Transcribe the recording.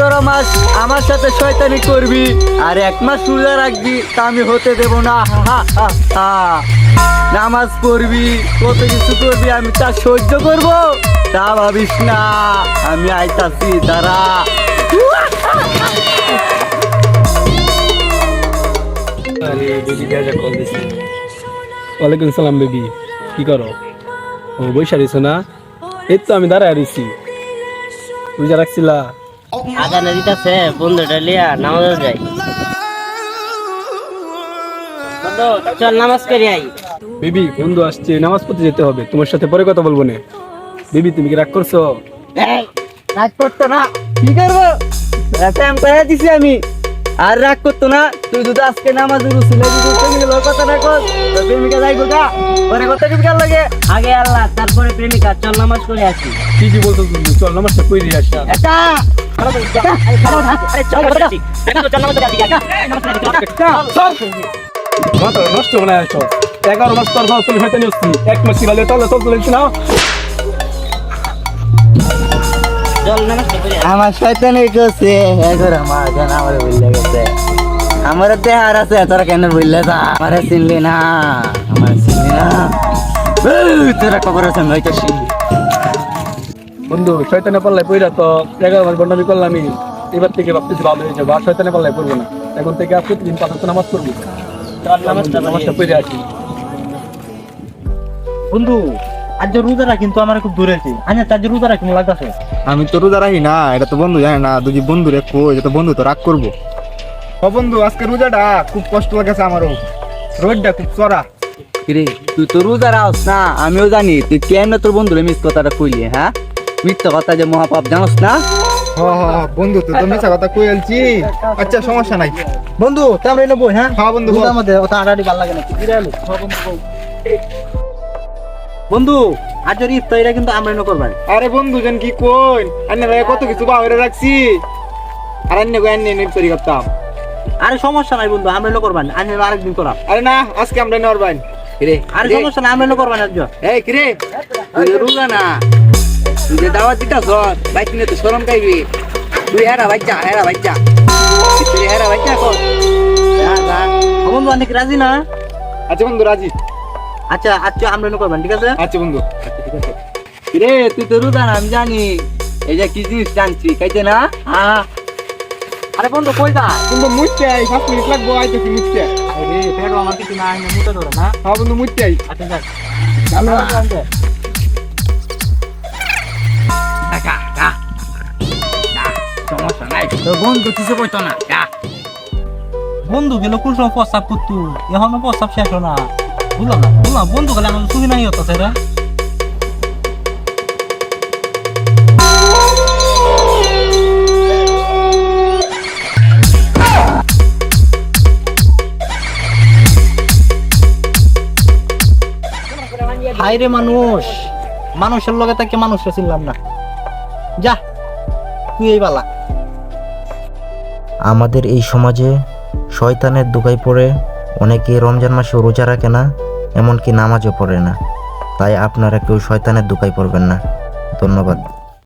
11 মাস আমার সাথে শয়তানি করবি আর 1 মাস রোজা রাখবি, তা আমি হতে দেব না। নামাজ পড়বি, কত কিছু করবি, আমি তা সহ্য করব, তা ভাবিস না। আমি আইতাছি, দাঁড়া। ওয়ালাইকুম সালাম বেবি, কি করো? ও বৈশা রয়েছো না? এই তো আমি দাঁড়ায় রয়েছি। রোজা রাখছিলা? আজানে দিতেছে, বন্ধুটা লিয়া নামাজ যাই। বন্ধু চল নামাজ করি আই। বেবি বন্ধু আসছে, নামাজ পড়তে যেতে হবে, তোমার সাথে পরে কথা বলবো না। বেবি তুমি কি রাগ করছো? রাগ করতো না, কি করবো? প্রেম করে দিছি আমি, আর রাগ করতো না। তুই যদি আজকে নামাজ কথা না কর, প্রেমিকা যাইবো গা, পরে কথা কি লাগে? আগে আল্লাহ তারপরে প্রেমিকা, চল নামাজ করে আসি। ঠিকই বলছো বন্ধু, চল নামাজটা পড়ে আসি। এটা মাথা নষ্ট মনে আসো। 11 মাস তোর ভাব তুমি হয়তো নিচ্ছি, 1 মাস গেলে তাহলে চল চলেছি না। চল নামাজ করে আমার শয়তানি করছে, এখন আমার কেন আমার বললে গেছে, আমার দেহার আছে, তোরা কেন বললে তা? আমার চিনলি না, আমার চিনলি না, তোরা খবর আছে নয়তো বন্ধু শয়তানে পাল্লায় পইরা তো 11 মাস বন্ডামি করলামই, এবার থেকে ভাবতেছি ভালো হয়ে যাবে, আর শয়তানে পাল্লায় পড়বো না। এখন থেকে আর প্রতিদিন 5 ওয়াক্ত নামাজ পড়বি। চল নামাজটা পড়ে আসি। বন্ধু আজ রোজারা কিন্তু আমার খুব দূরে আছে, আচ্ছা তার রোজারা কেমন লাগতেছে? আমি তো রোজা রাখি না, এটা তো বন্ধু জানে না। দুজি বন্ধু রে কই, এটা তো বন্ধু তো রাগ করবো। ও বন্ধু আজকে রোজাটা খুব কষ্ট লাগেছে আমারও, রোদটা খুব চড়া। কিরে, তুই তো রোজা রাখস না, আমিও জানি। তুই কেন তোর বন্ধুরে মিস কথাটা কইলি? হ্যাঁ, মিথ্যা কথা যে মহাপাপ, জানোস না? হ হ হ, বন্ধু তুই তো মিছা কথা কই আলছি। আচ্ছা সমস্যা নাই বন্ধু তাহলে নেবো। হ্যাঁ হ্যাঁ বন্ধু বল। রোজার মধ্যে ওটা আড়াআড়ি ভালো লাগে না, কি রে? বন্ধু আজ যদি ইফতারিটা কিন্তু আমরা এনে করবাই। আরে বন্ধু জান কি কই, আন্নে ভাই কত কিছু বাহিরে রাখছি, আর আন্নে কই আন্নে নেট করি করতাম। আরে সমস্যা নাই বন্ধু, আমরা এনে করবান, আজ আরেকদিন করাম। আরে না, আজকে আমরা নেওয়ার বাইন। কিরে, আরে সমস্যা নাই, আমরা এনে করবান আজ। এই কিরে, তুই যে রোজা না, তুই যে দাওয়াত দিতাস, বাইক নিয়ে তো শরম খাইবি। তুই হেরা বাচ্চা, তুই হেরা বাচ্চা কর। বন্ধু অনেক রাজি না? আচ্ছা বন্ধু রাজি। আচ্ছা আচ্ছা আমরা এনে করবান, ঠিক আছে? আচ্ছা বন্ধু। কিরে, তুই তো রোজা না, আমি জানি। এই যে কি জিনিস জানছি, খাইতে না? হ্যাঁ। আরে বন্ধু কই যা? বন্ধু মুইতে আই, 5 মিনিট লাগবো আইতেছি মুইতে। আরে পেট আমার কিছু না, আমি মুতে ধরে না। হ্যাঁ বন্ধু মুইতে আই। আচ্ছা যাক। সমস্যা নাই, তোর বন্ধু কিছু কইতো না। বন্ধু গেল কোন সময় প্রস্তাব করতু, এখনো প্রস্তাব শেষ না। বুঝলাম না বন্ধু গেলে আমার সুখী নাই হতো সেটা। হাইরে মানুষ, মানুষের লগে তাকে মানুষটা চিনলাম না। যা তুই এই বালা। আমাদের এই সমাজে শয়তানের দোকায় পড়ে অনেকে রমজান মাসে রোজা রাখে না, এমনকি নামাজও পড়ে না। তাই আপনারা কেউ শয়তানের দোকায় পড়বেন না। ধন্যবাদ।